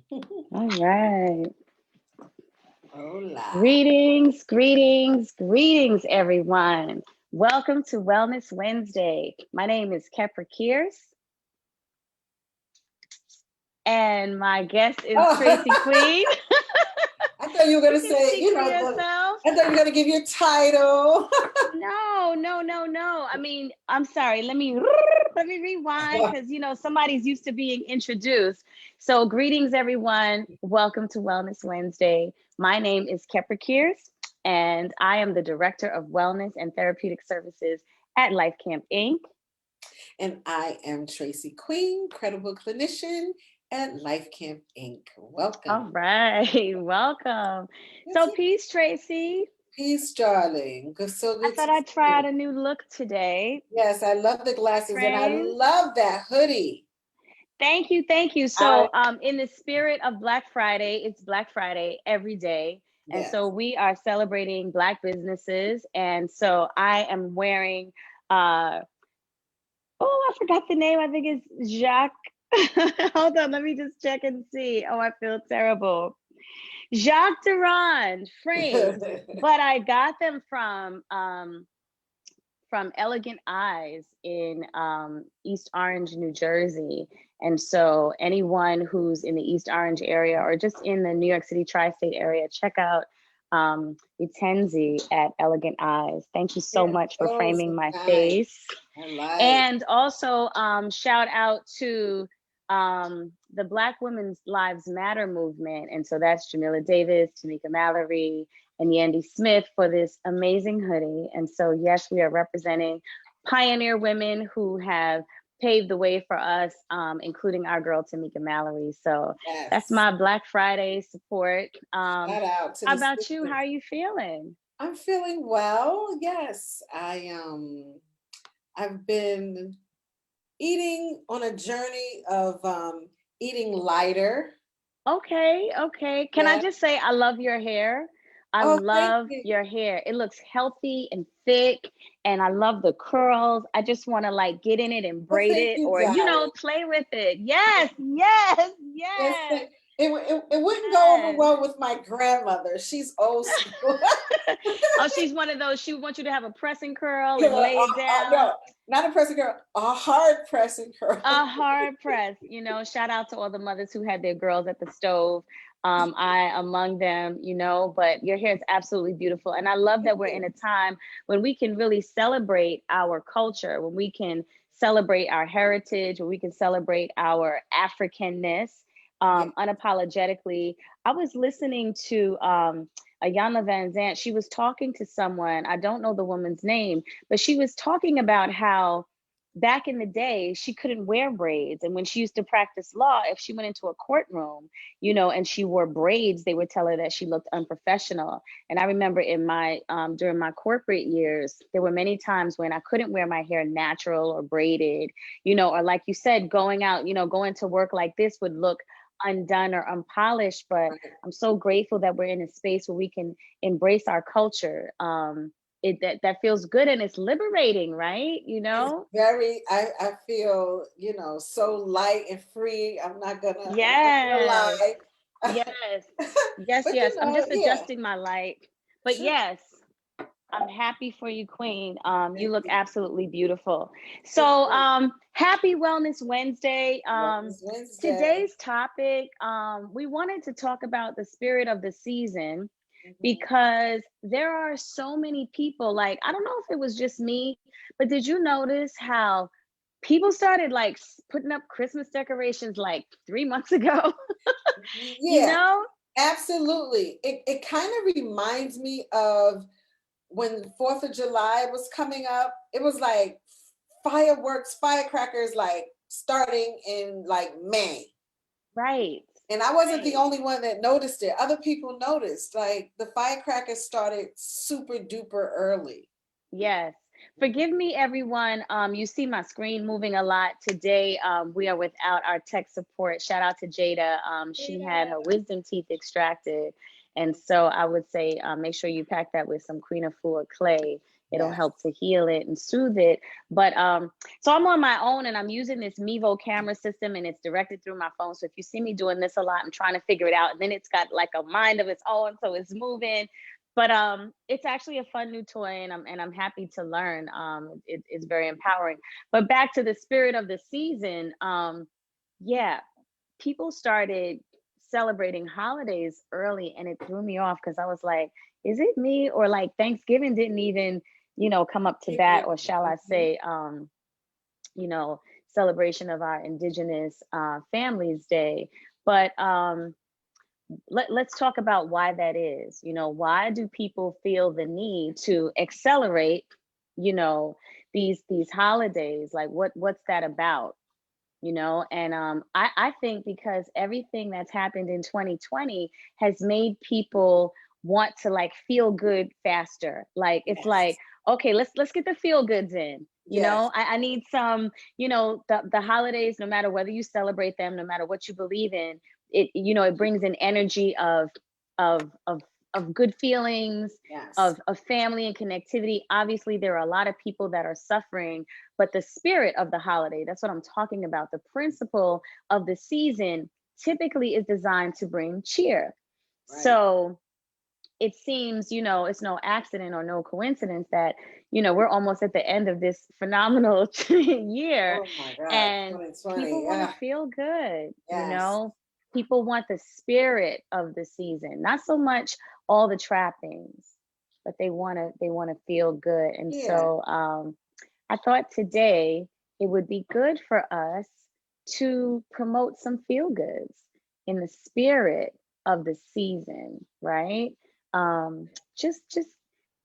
All right. Hola. Greetings, greetings, greetings, everyone. Welcome to Wellness Wednesday. My name is Kepra Kears, and my guest is Tracy Oh, Queen. I thought you were You going to can say, speak for yourself. I thought you were going to give your title. No, no, no, no. I mean, I'm sorry. Let me rewind because somebody's used to being introduced. So, greetings, everyone. Welcome to Wellness Wednesday. My name is Kepra Kears, and I am the Director of Wellness and Therapeutic Services at Life Camp Inc. And I am Tracy Queen, credible clinician at Life Camp Inc. All Welcome. right, welcome. Yes, So, yes. peace, Tracy. Peace, darling. So I good to thought see I'd try you. out a new look today. Yes, I love the glasses and I Friends. love that hoodie. Thank you, thank you. I So, in the spirit of Black Friday, it's Black Friday every day, and yes. so we are celebrating Black businesses. And so, I am wearing. Uh, oh, I forgot the name. I think it's Jacques. Hold on, let me just check and see. Oh, I feel terrible. Jacques Durand frames, but I got them from Elegant Eyes in East Orange, New Jersey. And so, anyone who's in the East Orange area or just in the New York City tri state area, check out Utenzi at Elegant Eyes. Thank you so Yes, much for those framing my are nice. face. I like. And also, shout out to the Black Women's Lives Matter movement. And so that's Jamila Davis, Tamika Mallory, and Yandy Smith for this amazing hoodie. And so, yes, we are representing pioneer women who have paved the way for us, including our girl Tamika Mallory. So that's Yes. my Black Friday support. Shout out to How the about you? How sisters. are you feeling? I'm feeling well. Yes, I've been eating on a journey of eating lighter. Okay, okay. Can I Yeah. just say I love your hair? I Oh, thank love you. your hair. It looks healthy and thick, and I love the curls. I just want to like get in it and Well, braid thank it you, or darling. play with it. Yes, yes, Yes, yes, it wouldn't go over yes. well with my grandmother. She's old school. Oh, she's one of those. She wants you to have a pressing curl and Yeah, lay it down. no, not a pressing girl, a hard pressing girl. A hard press. Shout out to all the mothers who had their girls at the stove. I among them, but your hair is absolutely beautiful. And I love Thank that we're in you. a time when we can really celebrate our culture, when we can celebrate our heritage, when we can celebrate our Africanness Yeah. unapologetically. I was listening to Ayana Van Zant. She was talking to someone, I don't know the woman's name, but she was talking about how back in the day she couldn't wear braids, and when she used to practice law, if she went into a courtroom and she wore braids, they would tell her that she looked unprofessional. And I remember in my during my corporate years, there were many times when I couldn't wear my hair natural or braided, or like you said, going out, going to work like this would look undone or unpolished. But Right. I'm so grateful that we're in a space where we can embrace our culture. That feels good, and it's liberating, right? It's very, I feel, so light and free. I'm not gonna Yes, lie. yes, yes, But yes. I'm just yeah. adjusting my light. But Sure. yes, I'm happy for you, Queen. You Thank look you. absolutely beautiful. So, Thank you. happy Wellness Wednesday. Wellness Wednesday. Today's topic, we wanted to talk about the spirit of the season Mhm. because there are so many people. Like, I don't know if it was just me, but did you notice how people started like putting up Christmas decorations like 3 months ago? you Yeah, know? absolutely. It kind of reminds me of when the 4th of July was coming up. It was like fireworks, firecrackers, like starting in like May. Right. And I wasn't the Right. only one that noticed it. Other people noticed. Like the firecrackers started super duper early. Yes. Forgive me, everyone. You see my screen moving a lot today. We are without our tech support. Shout out to Jada. She had her wisdom teeth extracted. And so I would say make sure you pack that with some Queen of Four clay. it'll Yes. help to heal it and soothe it. But so I'm on my own and I'm using this Mevo camera system and it's directed through my phone. So if you see me doing this a lot, I'm trying to figure it out. And then it's got like a mind of its own, so it's moving. But it's actually a fun new toy, and I'm happy to learn. It's very empowering. But back to the spirit of the season, yeah, people started celebrating holidays early, and it threw me off because I was like, is it me, or like Thanksgiving didn't even, come up to bat, or shall I Mhm. say, you know, celebration of our Indigenous Families Day. But let's talk about why that is. Why do people feel the need to accelerate, you know, these holidays? Like what's that about? And I think because everything that's happened in 2020 has made people want to like feel good faster. Like it's like, Yes. okay, let's get the feel goods in. Yes. I need some, the holidays, no matter whether you celebrate them, no matter what you believe in, it brings an energy of of of good feelings, Yes. of family and connectivity. Obviously, there are a lot of people that are suffering, but the spirit of the holiday, that's what I'm talking about. The principle of the season typically is designed to bring cheer. Right. So it seems, it's no accident or no coincidence that, we're almost at the end of this phenomenal year, Oh my God. and people 2020. want to Yeah. feel good, Yes. People want the spirit of the season, not so much all the trappings, but they want to feel good. And Yeah. so I thought today it would be good for us to promote some feel goods in the spirit of the season, right? Just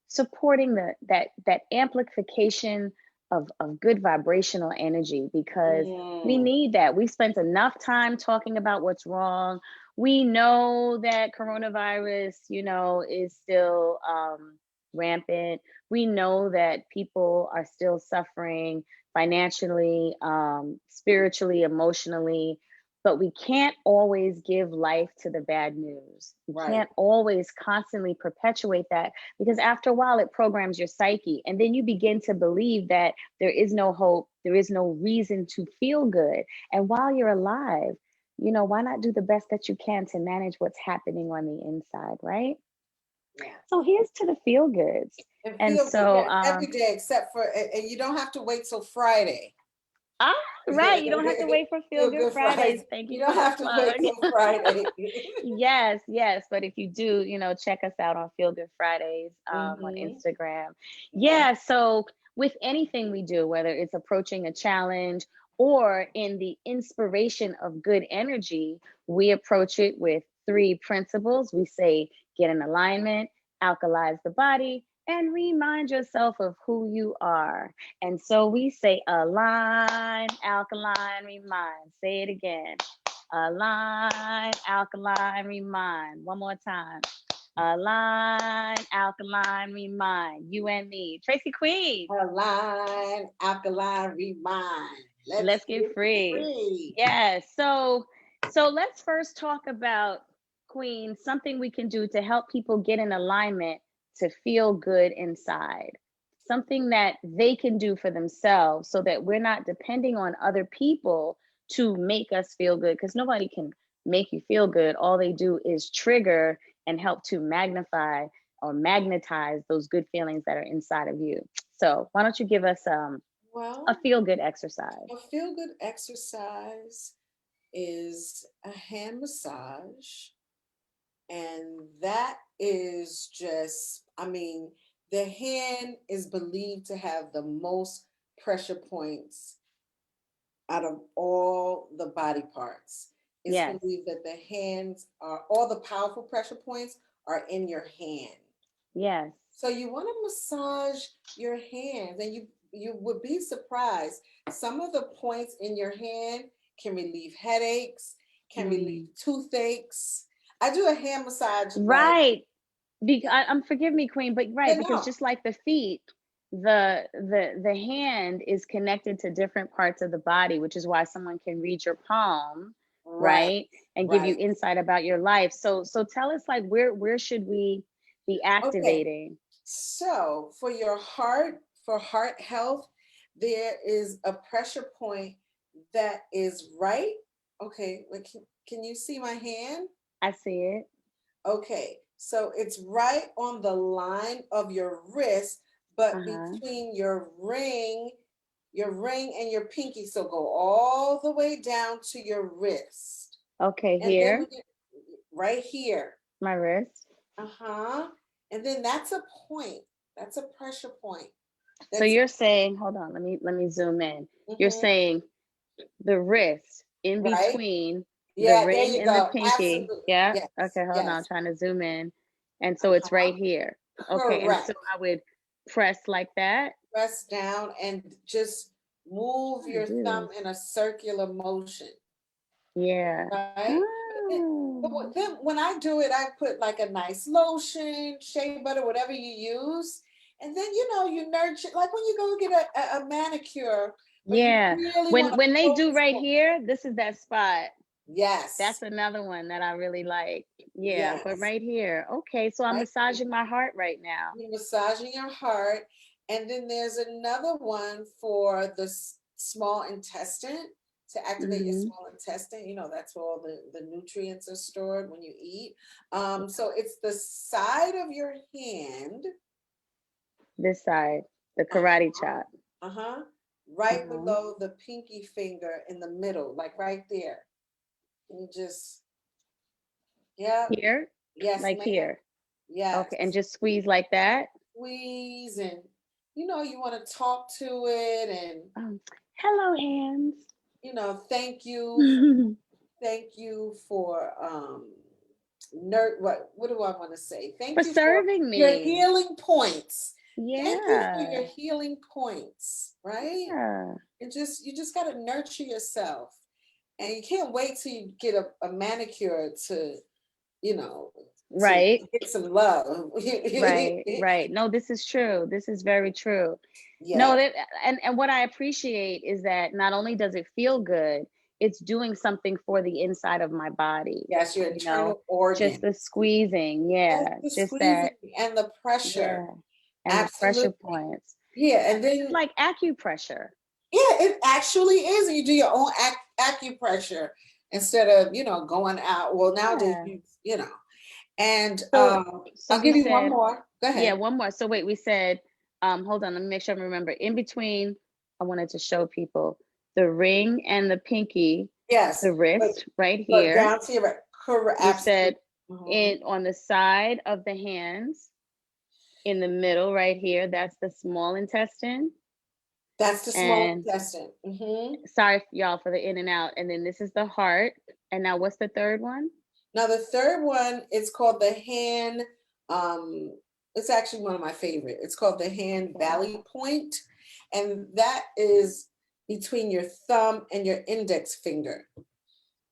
supporting that amplification of good vibrational energy, because we Mm, need that. We spent enough time talking about what's wrong. We know that coronavirus, is still rampant. We know that people are still suffering financially, spiritually, emotionally, but we can't always give life to the bad news. We right. can't always constantly perpetuate that, because after a while it programs your psyche. And then you begin to believe that there is no hope, there is no reason to feel good. And while you're alive, why not do the best that you can to manage what's happening on the inside, right? Yeah. So here's to the feel goods. And And feel good. so, Yeah. Every day except for, and you don't have to wait till Friday. ah, right, you don't have to wait for Feel Feel Good good Fridays. Friday. Thank You you don't for the have to wait plug. till Friday. Yes, yes. But if you do, check us out on Feel Good Fridays on Hmm. Instagram. Yeah. Yeah. So with anything we do, whether it's approaching a challenge or in the inspiration of good energy, we approach it with three principles. We say, get in alignment, alkalize the body, and remind yourself of who you are. And so we say, align, alkaline, remind. Say it again. Align, alkaline, remind. One more time. Align, alkaline, remind. You and me. Tracy Queen. Align, alkaline, remind. Let's Let's get get free. free. Yes. So let's first talk about, Queen, something we can do to help people get in alignment to feel good inside. Something that they can do for themselves so that we're not depending on other people to make us feel good, because nobody can make you feel good. All they do is trigger and help to magnify or magnetize those good feelings that are inside of you. So why don't you give us a Well, feel good exercise? a feel good exercise is a hand massage. And that is just, I mean, the hand is believed to have the most pressure points out of all the body parts. It's Yes. believed that the hands are, all the powerful pressure points are in your hand. Yes. So you want to massage your hands, and you would be surprised. Some of the points in your hand can relieve headaches, can relieve Mm. toothaches. I do a hand massage like, Right. Forgive me, Queen, but yeah, right, because no, just like the feet, the hand is connected to different parts of the body, which is why someone can read your palm, right, right, and give you right. insight about your life. So tell us, like, where should we be Okay, activating? So for your heart, for heart health, there is a pressure point that is right. Okay, like, can you see my hand? I see it. Okay, so it's right on the line of your wrist, but Uh-huh. between your ring and your pinky. So go all the way down to your wrist. Okay, And then here, right here. my wrist. Uh-huh. And then that's a point. That's a pressure point. So That's you're saying, hold on, let me zoom in. You're mhm, saying the wrist in right. between the Yeah, there ring you and the go. pinky. Absolutely. Yeah. Yes. Okay, hold on. I'm Yes. trying to zoom in. And so it's Uh-huh. right here. Okay. And so Correct. I would press like that. Press down and just move How to your do thumb this? in a circular motion. Yeah. Right? Oh, Then when I do it, I put like a nice lotion, shea butter, whatever you use. And then, you nurture, like when you go get a manicure, but you yeah. really want When to when they do focus right more. here, this is that spot. That's Yes, another one that I really like. Yeah, but yes, right here. Okay, so I'm right. massaging my heart right now. You're massaging your heart. And then there's another one for the small intestine to activate your Mm-hmm. small intestine. That's where all the nutrients are stored when you eat. So it's the side of your hand. This side, the karate Uh-huh. chop. Uh-huh. Right Uh-huh. below the pinky finger in the middle, like right there. You just, yeah, Here, yes, like ma'am. here. Yes. Okay, and just squeeze like that. Squeeze and you want to talk to it and Um, Hello, hands. thank you, For thank you for what do I want to say? Thank you for serving your me. healing points. Thank you for Yeah. your healing points, right? Yeah. And you just got to nurture yourself. And you can't wait till you get a manicure you know, to Right. get some love. Right. Right. No, this is true. This is very true. No, Yes, that and what I appreciate is that not only does it feel good, it's doing something for the inside of my body, yes, your you know, internal organ. just the squeezing. Yes, Yeah. the Just that. squeezing and the pressure. Yeah. And the pressure Absolutely. points. Yeah, Yeah, and this is then like acupressure. yeah, it actually is. You do your own acupressure instead of, going out. Well, nowadays Yeah. and So so I'll we give you one said, more. Go yeah, ahead. one more. So wait, we said, hold on, let me make sure I remember. In between, I wanted to show people the ring and the pinky, Yes, the but wrist right but here. down to your right. Correct. We Absolutely. said Mhm. in on the side of the hands, in the middle right here, that's the small intestine. That's the small And intestine. sorry y'all for the in and out. And then this is the heart. And now what's the third one? Now the third one is called the hand. Um, it's actually one of my favorite. It's called the hand Okay. valley point, and that is between your thumb and your index finger.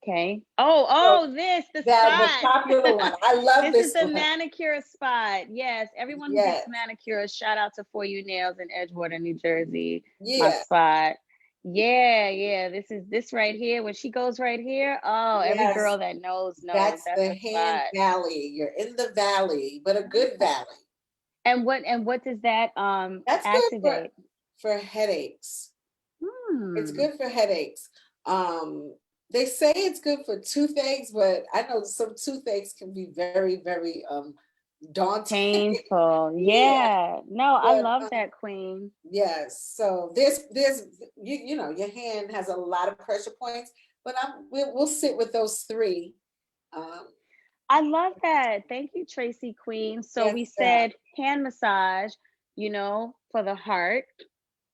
Okay. So This the the popular spot. one. I love This is this the one. manicure spot. Yes, everyone who gets Yes. manicures, shout out to For You Nails in Edgewater, New Jersey. My Yeah. spot. Yeah, yeah. This right here. When she goes right here, oh, every Yes. girl that knows That's that's the the hand spot. valley. You're in the valley, but a good Okay. valley. And what does that That's good activate? for headaches. It's Hmm. good for headaches. They say it's good for toothaches, but I know some toothaches can be very, very daunting. Painful. Yeah, Yeah. No, I but love that, queen. yes. So there's your hand has a lot of pressure points, but we'll sit with those three. Um, I love that. Thank you, Tracy Queen. So yes, we said hand massage, for the heart.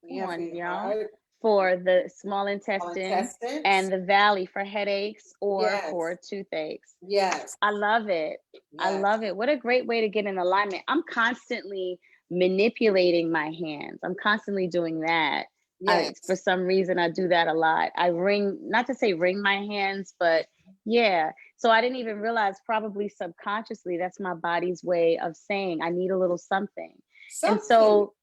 Come yeah, for on, your y'all. heart, For the small small intestine and intestines. the valley for headaches or for Yes, toothaches. yes, I love it. I yes, love it. What a great way to get in alignment. I'm constantly manipulating my hands. I'm constantly doing that. For yes. some reason, I do that a lot. I ring, not to say wring my hands, but yeah. So I didn't even realize, probably subconsciously, that's my body's way of saying I need a little something. And Something. so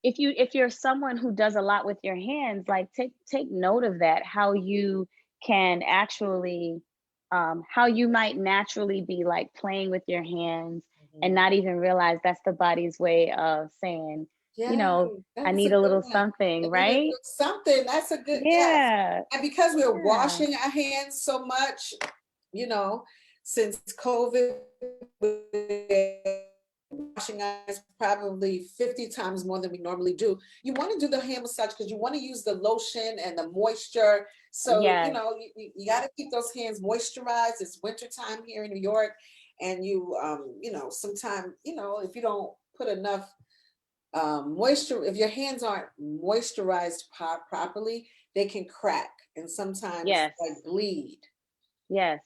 if you're someone who does a lot with your hands, like take note of that, how you can actually how you might naturally be like playing with your hands and not even realize that's the body's way of saying, you Yeah, know, that I was a need a good little one. something, I need to right? do something. That's a good, yes. Yeah. And because we're Yeah. washing our hands so much, you know, since COVID, we're washing our hands probably 50 times more than we normally do. You want to do the hand massage because you want to use the lotion and the moisture. So, you Yes. know, you got to keep those hands moisturized. It's wintertime here in New York. And you know, sometimes, you know, if you don't put enough moisture, if your hands aren't moisturized properly, they can crack and sometimes Yes. like bleed. Yes.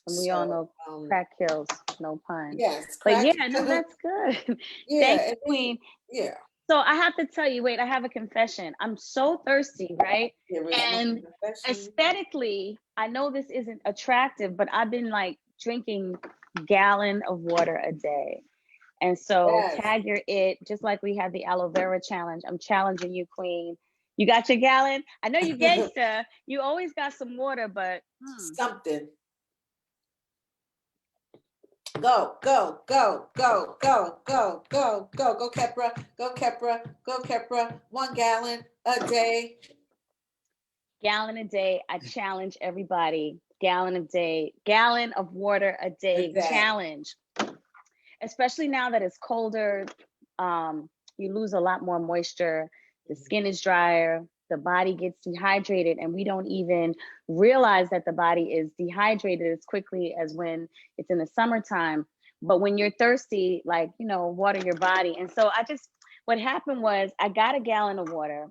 And we all So know crack kills, no pun. yes, But crack. yeah, no, that's good. Thank Yeah, you, and then, Queen. yeah. So I have to tell you, wait, I have a confession. I'm so thirsty, right? Here we have my And confession. aesthetically, I know this isn't attractive, but I've been like drinking gallon of water a day. And so Yes. tag your it, just like we had the aloe vera challenge. I'm challenging you, Queen. You got your gallon? I know you gangsta. You always got some water, but Something. Go, go, go, go, go, go, go, go, go, Kepra, go, Kepra, go, Kepra. 1 gallon a day. gallon a day. I challenge everybody. Gallon a day, gallon of water a A day day. challenge. Especially now that it's colder, you lose a lot more moisture. The skin is drier. The body gets dehydrated, and we don't even realize that the body is dehydrated as quickly as when it's in the summertime. But when you're thirsty, like, you know, water your body. And so what happened was I got a gallon of water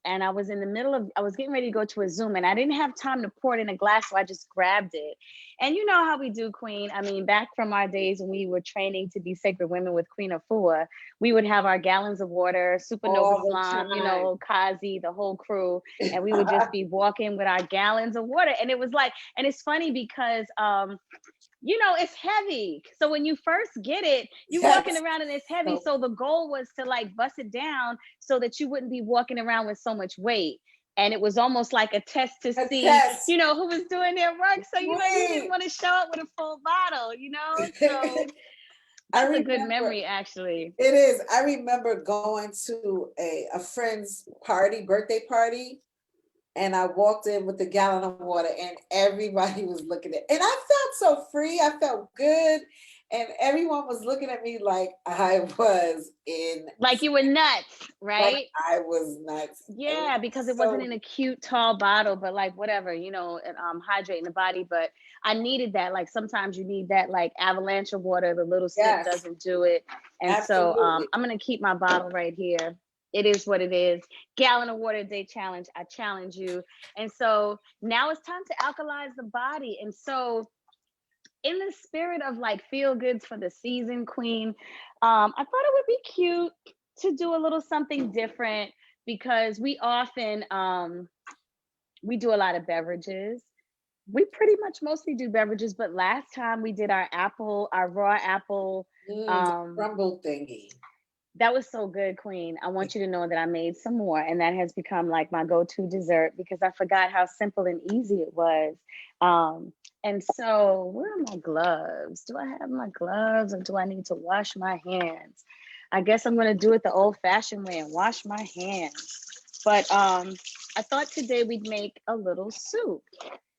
and I was in the middle of, I was getting ready to go to a Zoom and I didn't have time to pour it in a glass. So I just grabbed it. And you know how we do, Queen. I mean, back from our days when we were training to be sacred women with Queen Afua, we would have our gallons of water, Supernova All the Slime, you time. know, Kazi, the whole crew. And we would just be walking with our gallons of water. And it was like, and it's funny because, you know, it's heavy. So when you first get it, you walking Yes. around and it's heavy. So So the goal was to like bust it down so that you wouldn't be walking around with so much weight. And it was almost like a test to a see, test. you know, who was doing their work. So, you know, you didn't Wait. want to show up with a full bottle, you know? So I that's a good remember memory, actually. it is. I remember going to a friend's party, birthday party, and I walked in with a gallon of water and everybody was looking at, and I felt so free. I felt good. And everyone was looking at me like I was in, Like you were nuts, like right? I was nuts. It Yeah, because was it wasn't so, in a cute tall bottle, but like whatever, you know, hydrating the body. But I needed that. Like sometimes you need that like avalanche of water. The little sip yes, doesn't do it. And so absolutely. I'm gonna keep my bottle right here. It is what it is. Gallon of water a day challenge. I challenge you. And so now it's time to alkalize the body. And so in the spirit of like feel goods for the season, Queen, I thought it would be cute to do a little something different because we often we do a lot of beverages. We pretty much mostly do beverages, but last time we did our raw apple. The Um, crumble thingy. that was so good, Queen. I want you to know that I made some more, and that has become like my go-to dessert because I forgot how simple and easy it was. Um, and so, where are my gloves? Do I have my gloves, or do I need to wash my hands? I guess I'm gonna do it the old-fashioned way and wash my hands. But I thought today we'd make a little soup.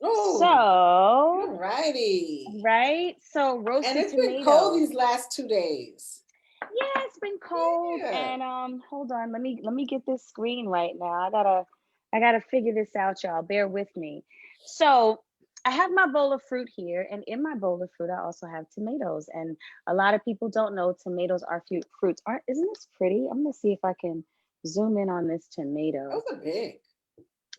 Oh, So, righty. right? So And roasted it's been cold tomatoes. these last 2 days. Yeah, it's been cold. Yeah. And hold on, let me get this screen right now. I gotta figure this out, y'all. Bear with me. So I have my bowl of fruit here, and in my bowl of fruit, I also have tomatoes. And a lot of people don't know tomatoes are fruits. Aren't isn't this pretty? I'm gonna see if I can zoom in on this Those tomato. are big.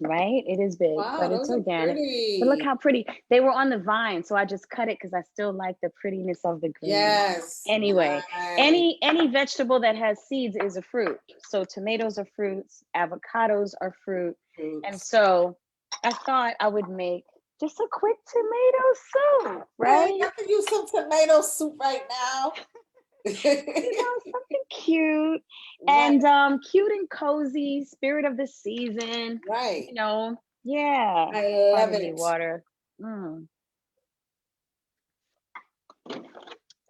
Right? It is big, Wow, but it's those are organic. But look pretty. how pretty. They were on the vine, so I just cut it because I still like the prettiness of the green. Yes, Anyway, nice. any vegetable that has seeds is a fruit. So tomatoes are fruits, avocados are fruit. And Fruits. so I thought I would make just a quick tomato soup, Right, right? I could use some tomato soup right now. You know, something cute Right, and cute and cozy, spirit of the season, right. you know. Yeah. I love Pardon me, it. water. Mm,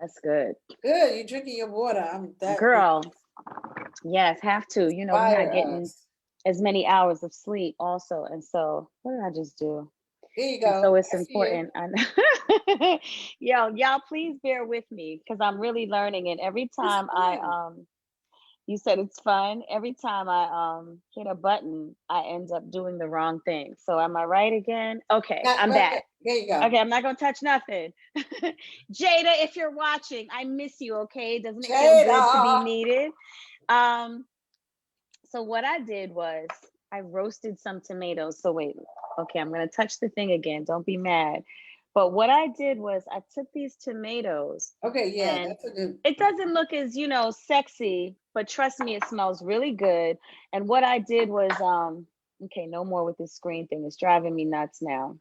That's good. Good. You're drinking your water. That Girl, yes, have to. We're not inspire getting us. as many hours of sleep also. And so what did I just do? There you And go. so it's I see you. important. Y'all please bear with me because I'm really learning. And every It's time fun. you said it's fun. Every time I hit a button, I end up doing the wrong thing. So am I right again? Okay, Now, I'm back. there you go. Okay, I'm not gonna touch nothing. Jada, if you're watching, I miss you. Okay, doesn't it feel good to be Jada. needed? Um, so what I did was I roasted some tomatoes. So wait, okay, I'm gonna touch the thing again. Don't be mad. But what I did was I took these tomatoes Okay, yeah, and that's a good. it doesn't look as, sexy, but trust me, it smells really good. And what I did was, okay, no more with this screen thing. It's driving me nuts now.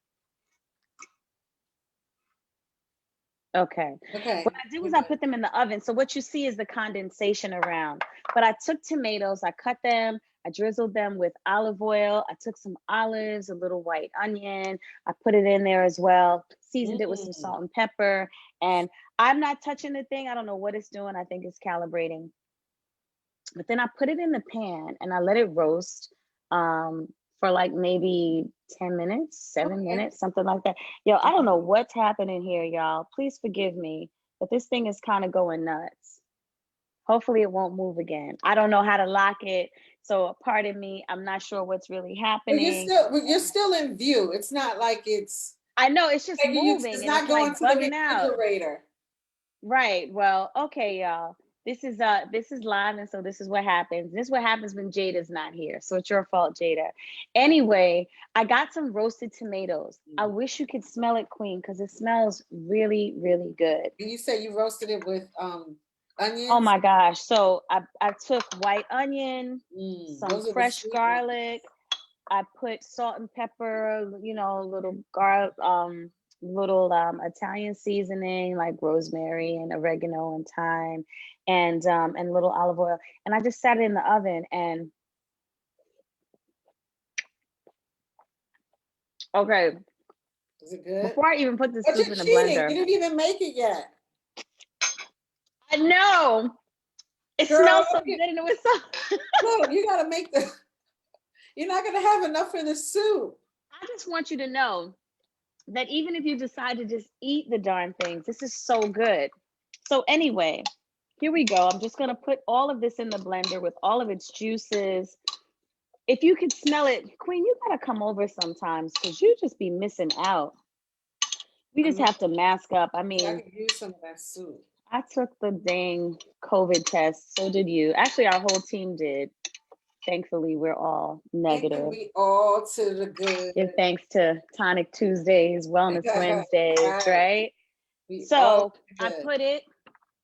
Okay. What Okay, I did we're was I good. put them in the oven. So what you see is the condensation around. But I took tomatoes, I cut them, I drizzled them with olive oil. I took some olives, a little white onion. I put it in there as well, seasoned it with some Mm. salt and pepper. And I'm not touching the thing. I don't know what it's doing. I think it's calibrating. But then I put it in the pan and I let it roast um, for like maybe 10 minutes, seven Okay. minutes, something like that. Yo, I don't know what's happening here, y'all. Please forgive me, but this thing is kind of going nuts. Hopefully, it won't move again. I don't know how to lock it. So, pardon me. I'm not sure what's really But happening. you're still in view. It's not like it's I know it's just like moving it's and not it's going like to the bugging out. refrigerator. Right. Well, okay, y'all. This is live, and so this is what happens. This is what happens when Jada's not here. So it's your fault, Jada. Anyway, I got some roasted tomatoes. I Mm. wish you could smell it, Queen, because it smells really, really good. And you say you roasted it with Oh onions. my gosh. So I took white onion, some Those are the fresh sweet ones. garlic. I put salt and pepper, little garlic, little Italian seasoning like rosemary and oregano and thyme, and little olive oil. And I just sat it in the oven. And okay, Is it good? before I even put the But soup you're in the cheating. You blender, didn't even make it yet. I know it Girl, smells so good and it was so. look, you gotta make the you're not gonna have enough for the soup. I just want you to know that even if you decide to just eat the darn things, this is so good. So anyway, here we go. I'm just gonna put all of this in the blender with all of its juices. If you could smell it, Queen, you gotta come over sometimes because you just be missing out. We I just mean, have to mask up. I I mean, could use some of that soup. I took the dang COVID test. So did you. Actually, our whole team did. Thankfully, we're all Ain't negative. we all to the good? Give thanks to Tonic Tuesdays, Wellness Wednesdays, Right. right? We all So to the I good. put it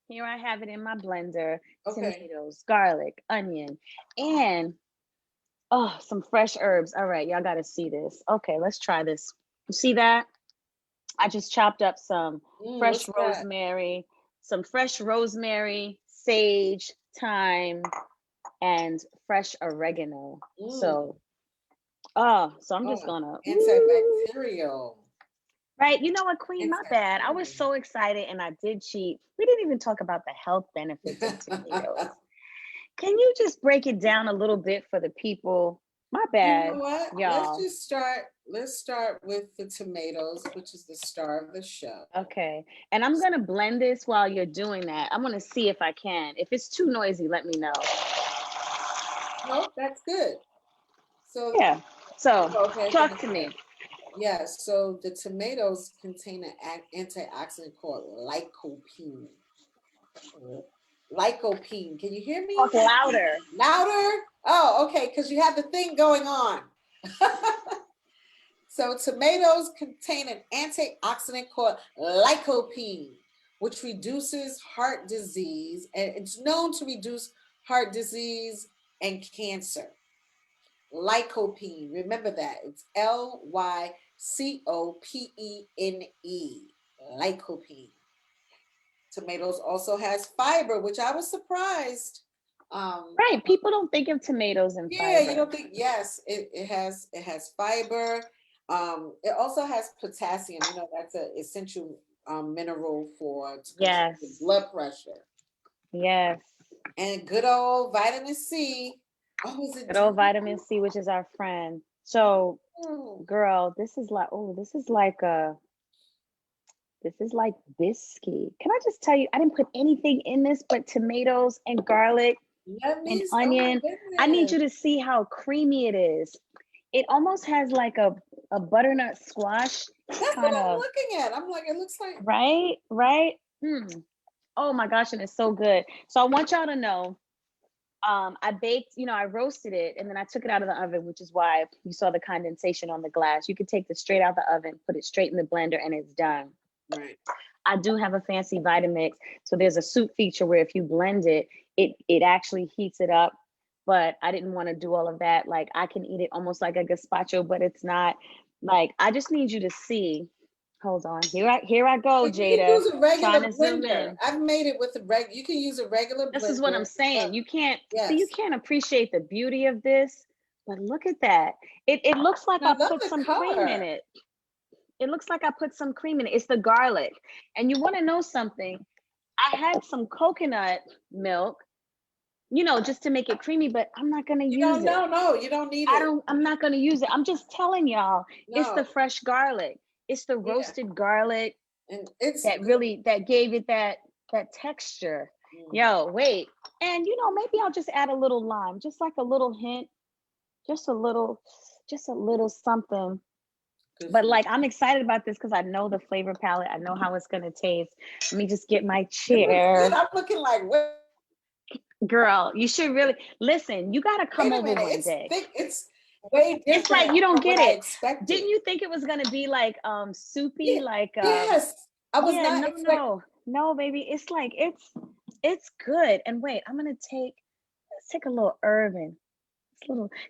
here. I have it in my blender: Okay. tomatoes, garlic, onion, and some fresh herbs. All right, y'all got to see this. Okay, let's try this. You see that? I just chopped up some fresh What's that? rosemary, sage, thyme, and fresh oregano. Mm. So I'm just Oh, gonna, antibacterial. right. You know what, Queen? My bad. I was Antibacterial. so excited and I did cheat. We didn't even talk about the health benefits of tomatoes. Can you just break it down a little bit for the people? My You know bad, what? y'all. Let's start with the tomatoes, which is the star of the show. Okay. And I'm going to blend this while you're doing that. I'm going to see if I can. If it's too noisy, let me know. Nope, that's good. So, Yeah. So okay, talk thank to you. me. Yes, so the tomatoes contain an antioxidant called lycopene. Lycopene. Can you hear me? Talk louder. Louder? Oh, okay, because you have the thing going on. So tomatoes contain an antioxidant called lycopene, which reduces heart disease, and it's known to reduce heart disease and cancer. Lycopene, remember that. It's Lycopene. Lycopene. Tomatoes also has fiber, which I was surprised. Right. People don't think of tomatoes and Yeah, you fiber. don't think, yes, it has fiber. It also has potassium. That's an essential mineral for to control the Yes. blood pressure. Yes. And good old vitamin C. Oh, is it Good old D? vitamin C, which is our friend. So, Oh, girl, this is like biscuit. Can I just tell you, I didn't put anything in this but tomatoes and garlic let and me. Oh my onion. I need goodness. you to see how creamy it is. It almost has like a butternut squash That's what kind I'm of, looking at. I'm like, it looks like. right? Right? Oh my gosh, and it's so good. So I want y'all to know, I baked, I roasted it and then I took it out of the oven, which is why you saw the condensation on the glass. You could take this straight out the oven, put it straight in the blender, and it's done. Right. I do have a fancy Vitamix. So there's a soup feature where if you blend it, it actually heats it up. But I didn't want to do all of that. Like I can eat it almost like a gazpacho, but it's not. Like I just need you to see. Hold on. Here I go, But you can Jada. use a Trying regular to zoom blender. in. I've made it with a You can use a regular This is what blender. I'm saying. But You can't see, you yes, can't appreciate the beauty of this, but look at that. It looks like and I I love put the some cream in color. it. It looks like I put some cream in it. It's the garlic. And you want to know something? I had some coconut milk, just to make it creamy, but I'm not going to You use don't. it. No, no, you don't need it. I'm not going to use it. I'm just telling y'all, it's the No. fresh garlic. It's the Yeah, roasted garlic and it's that really, that gave it that texture. mm, Yo, wait. And maybe I'll just add a little lime, just like a little hint, just a little, something. good But for you. like I'm excited about this because I know the flavor palette. I know how it's gonna taste. Let me just get my It looks good. chair. I'm looking like, Girl, you should really listen. You gotta come wait a over minute. one It's day. thick. It's way It's like different you don't from what get I it. expected. Didn't you think it was gonna be like soupy? Yeah. Like Yes. I was yeah, not no, expecting. no, no, baby. It's like it's good. And wait, let's take a little herb and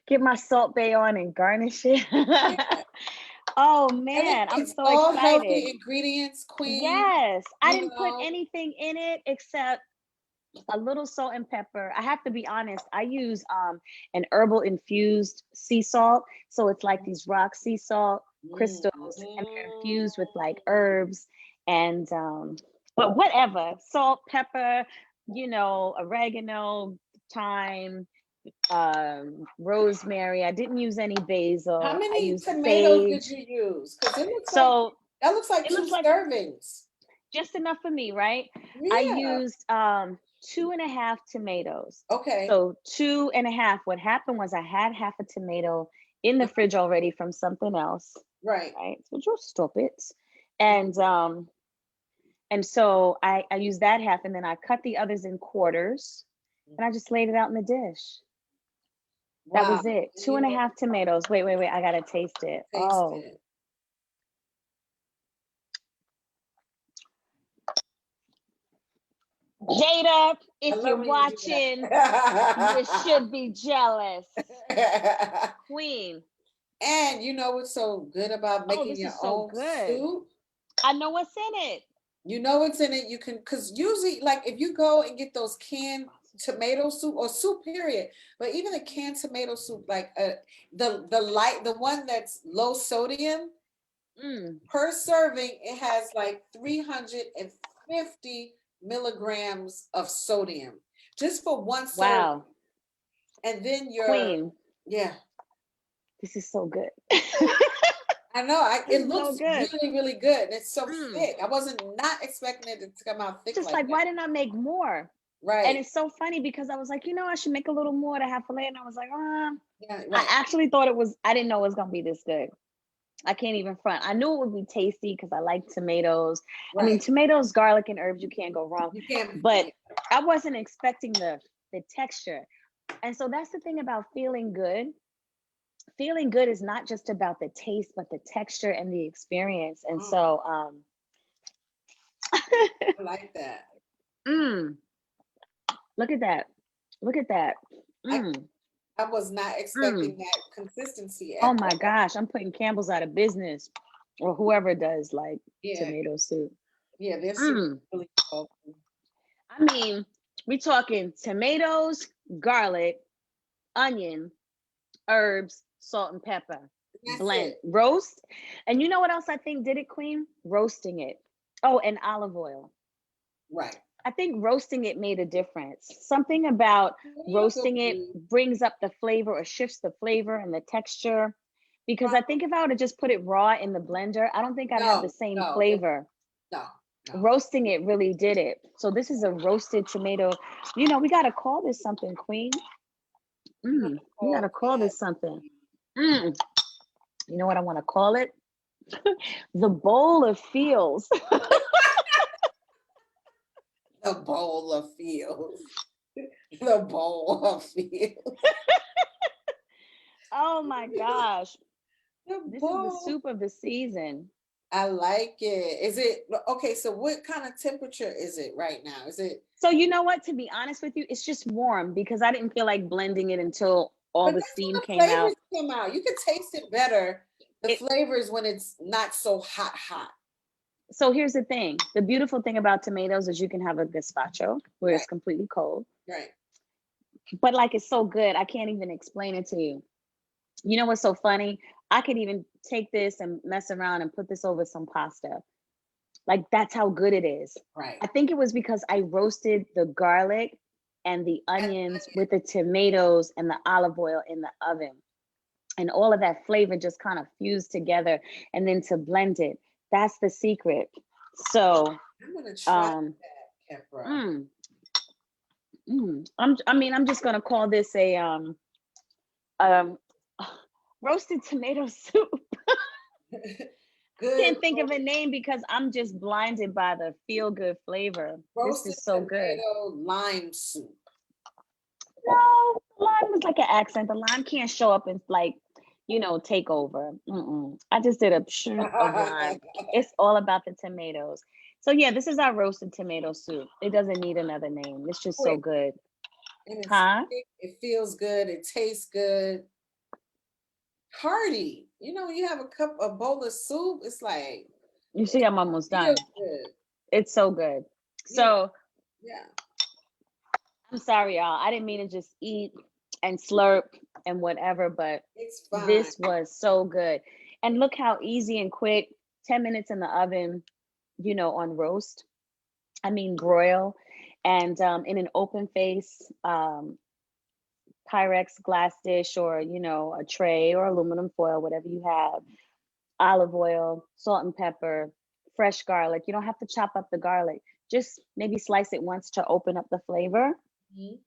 get my salt bay on and garnish it. Yeah. Oh And man, I'm it's so all excited. healthy ingredients, queen. Yes, I You didn't put know. anything in it except a little salt and pepper. I have to be honest, I use an herbal infused sea salt. So it's like these rock sea salt crystals and they're Mm. infused with like herbs and but whatever. Salt, pepper, oregano, thyme, rosemary. I didn't use any How basil. I many used tomatoes did sage. you use? Because it looks like So that looks like it two looks like servings. just enough for me, right? I Yeah. used 2.5 tomatoes. Okay. So 2.5. What happened was I had half a tomato in the fridge already from something else, Right. right? So just stop it. And so I used that half and then I cut the others in quarters and I just laid it out in the dish. That Wow. was it. And Two you and a know, half tomatoes. Wait, wait, wait. I gotta taste it. taste Oh, it. Jada, I if you're love when you do watching, you that. should be jealous. Queen. And you know what's so good about Oh, making this your is so own good. soup? I know what's in it. You know what's in it. You can, because usually, like if you go and get those canned tomato soup or soup, period, but even a canned tomato soup, like the one that's low sodium Mm, per serving, it has like 350 milligrams of sodium just for one serving. wow. And then Queen, yeah, this is so good. I know. This It is so looks good. really, really good, and it's so Mm. thick. I wasn't not expecting it to come out thick Just like like, that. why didn't I make more? And Right. it's so funny because I was like, I should make a little more to have filet. And I was like, Yeah. I Right. actually thought I didn't know it was going to be this good. I can't even front. I knew it would be tasty because I like tomatoes. I mean, Right. tomatoes, garlic, and herbs, you can't go wrong. You can't. But Yeah. I wasn't expecting the texture. And so that's the thing about feeling good. Feeling good is not just about the taste, but the texture and the experience. And Mm, so, I like that. mm, look at that. Look at that. I Mm, I was not mm. expecting that consistency Oh at my all. gosh, I'm putting Campbell's out of business or whoever does like Yeah. tomato soup. Yeah. This soup is Mm. really good. I mean, we talking tomatoes, garlic, onion, herbs, salt and pepper, That's blend, it. roast. And you know what else I think did it, Queen? Roasting it. Oh, and olive oil. Right. I think roasting it made a difference. Something about Tomatoes are roasting it good. brings up the flavor or shifts the flavor and the texture. Because I think if I would have just put it raw in the blender, I don't think I'd have the No, same no, flavor. no, no. Roasting it really did it. So this is a roasted tomato. We got to call this something, Queen. We got to call this something. Mm. You know what I want to call it? The bowl of feels. The bowl of feels. The bowl of feels. Oh my gosh. The This is the bowl. soup of the season. I like it. Is it okay? So, what kind of temperature is it right now? Is it? So you know what? To be honest with you, it's just warm because I didn't feel like blending it until all But the that's steam when the came flavors out. come out. You can taste it better. The It, flavors when it's not so hot, hot. so here's the thing. The beautiful thing about tomatoes is you can have a gazpacho where it's Right, completely cold. right. But like it's so good, I can't even explain it to you. You know what's so funny? I could even take this and mess around and put this over some pasta. Like that's how good it is. Right. I think it was because I roasted the garlic and the And onions with the tomatoes and the olive oil in the oven. And all of that flavor just kind of fused together. And then to blend it, that's the secret. So, I'm gonna try um, that, Kepra. mm, I'm just gonna call this a um, roasted tomato soup. Good Can't think of a name because I'm just blinded by the feel good flavor. This roasted is so good. tomato lime soup. No, lime was like an accent. The lime can't show up and like, take over. I just did a shoot of lime. It's all about the tomatoes. So yeah, this is our roasted tomato soup. It doesn't need another name. It's just so Quick, good. and it's Huh? quick, it feels good, it tastes good. Hearty. You have a bowl of soup, it's like You see, it I'm almost done. feels good. It's so good. Yeah, So yeah. I'm sorry, y'all. I didn't mean to just eat and slurp and whatever, but It's fine. this was so good. And look how easy and quick, 10 minutes in the oven, on roast. I mean, broil. And in an open face Pyrex glass dish or, a tray or aluminum foil, whatever you have, olive oil, salt and pepper, fresh garlic. You don't have to chop up the garlic. Just maybe slice it once to open up the flavor. Mhm.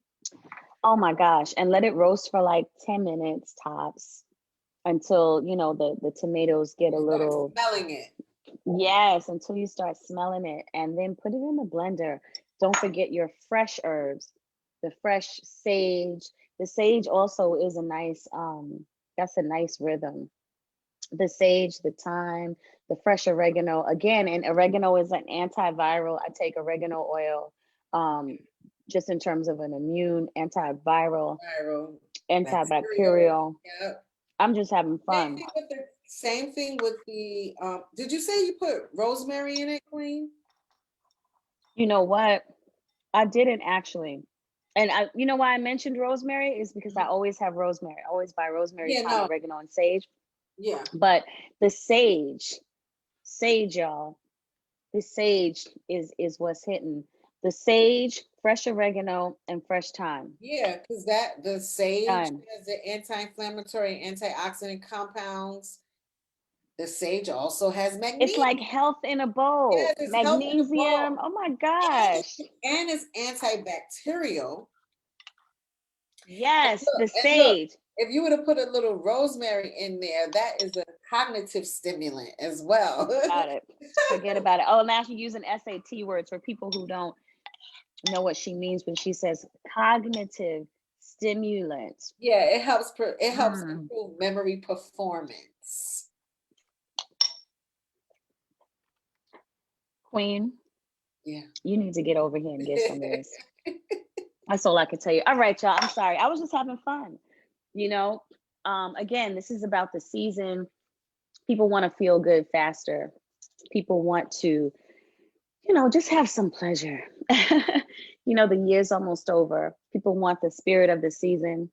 Oh my gosh. And let it roast for like 10 minutes tops until, the tomatoes get You a start little, smelling it. yes, until you start smelling it. And then put it in the blender. Don't forget your fresh herbs, the fresh sage. The sage also is a nice, that's a nice rhythm. The sage, the thyme, the fresh oregano. Again, and oregano is an antiviral. I take oregano oil just in terms of an immune, antiviral, Viral bacterial. antibacterial. Yep. I'm just having Same fun. thing with the same thing with the did you say you put rosemary in it, Queen? You know what? I didn't actually. And you know why I mentioned rosemary is because I Mhm. always have rosemary. I always buy rosemary, Yeah, thyme, no. oregano, and sage. Yeah. But the sage, y'all, the sage is what's hitting. The sage, fresh oregano, and fresh thyme. Yeah, because that the sage Done. has the anti-inflammatory, antioxidant compounds. The sage also has It's magnesium. like health in a Yes, bowl. it's helping the Magnesium. bone. Oh my And gosh. it's antibacterial. And Yes, look, the and look, sage. if you would have put a little rosemary in there, that is a cognitive stimulant as well. Got it. Forget about it. Oh, now she's using SAT words for people who don't know what she means when she says cognitive stimulant. Yeah, it helps Mm. improve memory performance. Queen, Yeah. you need to get over here and get some of this. That's all I can tell you. All right, y'all. I'm sorry. I was just having fun. You know, again, this is about the season. People want to feel good faster. People want to, just have some pleasure. The year's almost over. People want the spirit of the season,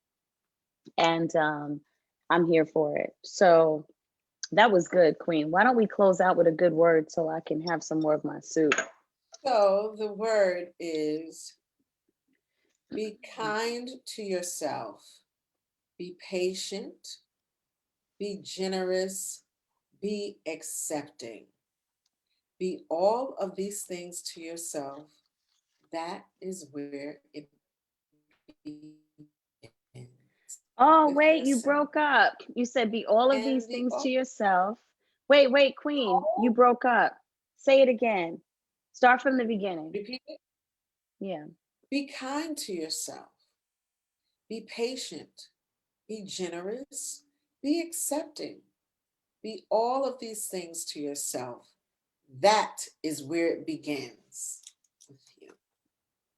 and I'm here for it. So That was good, Queen. Why don't we close out with a good word so I can have some more of my soup? So the word is be kind to yourself, be patient, be generous, be accepting. Be all of these things to yourself. That is where it begins. Oh, With wait, you yourself. broke up. You said be all of these And the things to yourself. Wait, Queen, you oh, broke up. Say it again. Start from the beginning. repeat it. Yeah. Be kind to yourself. Be patient. Be generous. Be accepting. Be all of these things to yourself. That is where it begins with you.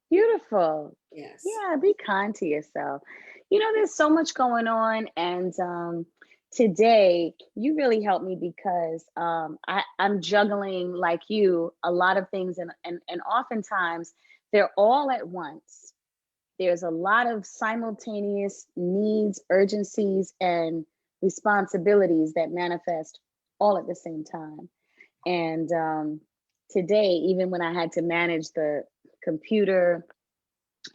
Beautiful. Yes. Yeah, be kind to yourself. You know, there's so much going on, and today you really helped me because I'm juggling like you a lot of things, and oftentimes they're all at once. There's a lot of simultaneous needs, urgencies, and responsibilities that manifest all at the same time. And today, even when I had to manage the computer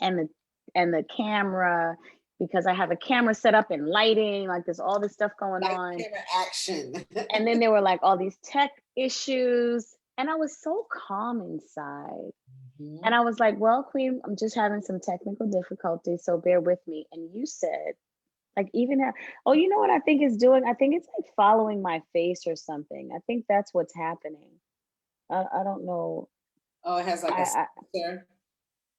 and the camera, because I have a camera set up and lighting, like there's all this stuff going Light on. camera action. And then there were like all these tech issues. And I was so calm inside. And Mhm. I was like, well, Queen, I'm just having some technical difficulties, so bear with me. And you said, like, even oh, you know what I think is doing? I think it's like following my face or something. I think that's what's happening. I don't know. Oh, it has like a I sensor.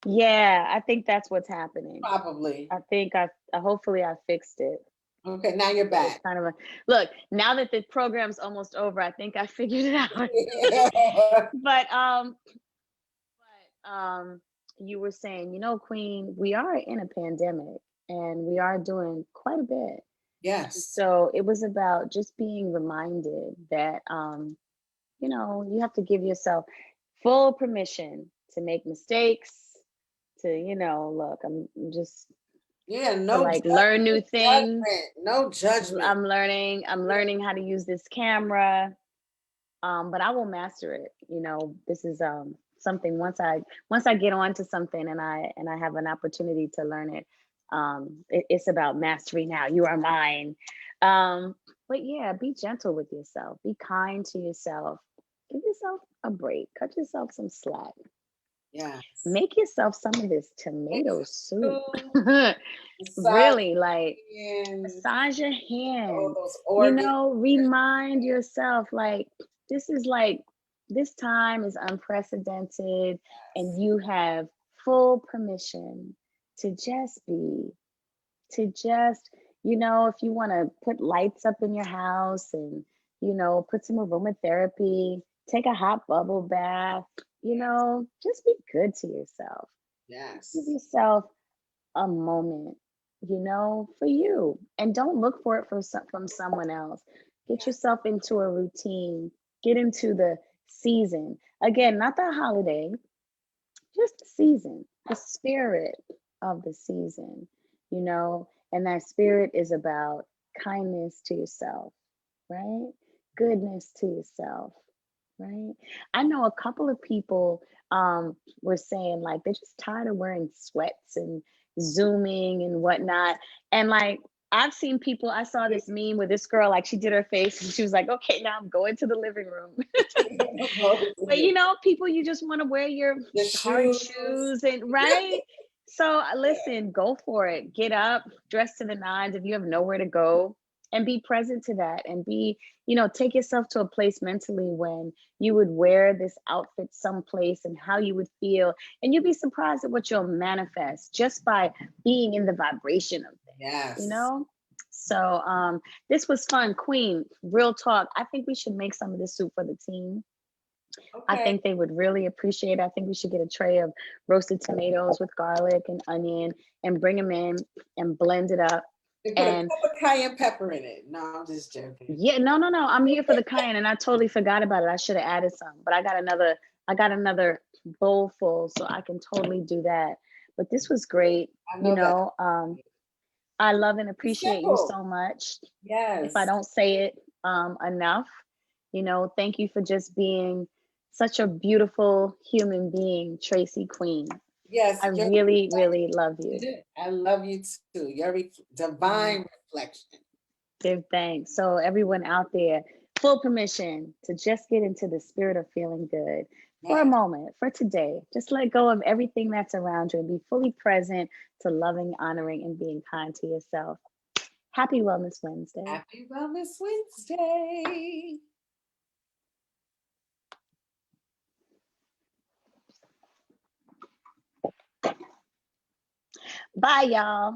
Yeah, I think that's what's happening. Probably. I think hopefully I fixed it. Okay, now you're But it's back. kind of a look, now that the program's almost over, I think I figured it out. But you were saying, you know, Queen, we are in a pandemic and we are doing quite a bit. Yes. So it was about just being reminded that you know, you have to give yourself full permission to make mistakes, to, you know, look, I'm just Yeah, to no like learn new things. judgment. No judgment. I'm learning how to use this camera. But I will master it. You know, this is something once I get onto something and I have an opportunity to learn it. It's about mastery now. You are mine. Um, but yeah, be gentle with yourself. Be kind to yourself. Give yourself a break. Cut yourself some slack. Yes. Make yourself some of this Take tomato some soup. food, massage Really, like hands, massage your all hands. those You organs. know, remind yourself like this is like this time is unprecedented and you have full permission to just be, to just, you know, if you want to put lights up in your house and, you know, put some aromatherapy, take a hot bubble bath, you know, just be good to yourself. Give Yes. yourself a moment, you know, for you. And don't look for it from someone else. Get Yes. yourself into a routine, get into the season. Again, not the holiday, just the season, the spirit of the season, you know, and that spirit is about kindness to yourself, right? Goodness to yourself, right? I know a couple of people were saying like they're just tired of wearing sweats and zooming and whatnot. And like I've seen people, I saw this meme with this girl, like she did her face and she was like, okay, now I'm going to the living room. But you know, people, you just want to wear your The hard shoes. shoes and right. So Yeah. listen, go for it. Get up, dress to the nines if you have nowhere to go, and be present to that. And be, you know, take yourself to a place mentally when you would wear this outfit someplace and how you would feel. And you'd be surprised at what you'll manifest just by being in the vibration of things, you Yes. know? So this was fun. Queen, real talk. I think we should make some of this soup for the team. I Okay. think they would really appreciate it. I think we should get a tray of roasted tomatoes with garlic and onion and bring them in and blend it up. They put a And cup of cayenne pepper in it. No, I'm just joking. yeah, no. I'm here for the cayenne and I totally forgot about it. I should have added some, but I got another bowl full, so I can totally do that. But this was great. I You know that. know, I love and It's appreciate you simple. so much. If I Yes. don't say it, enough. You know, thank you for just being such a beautiful human being, Tracy Queen. Yes, I you're really, really love you. I love you too. Your divine reflection. Give thanks. So, everyone out there, full permission to just get into the spirit of feeling good for a Yes. moment, for today. Just let go of everything that's around you and be fully present to loving, honoring, and being kind to yourself. Happy Wellness Wednesday. Happy Wellness Wednesday. Bye, y'all.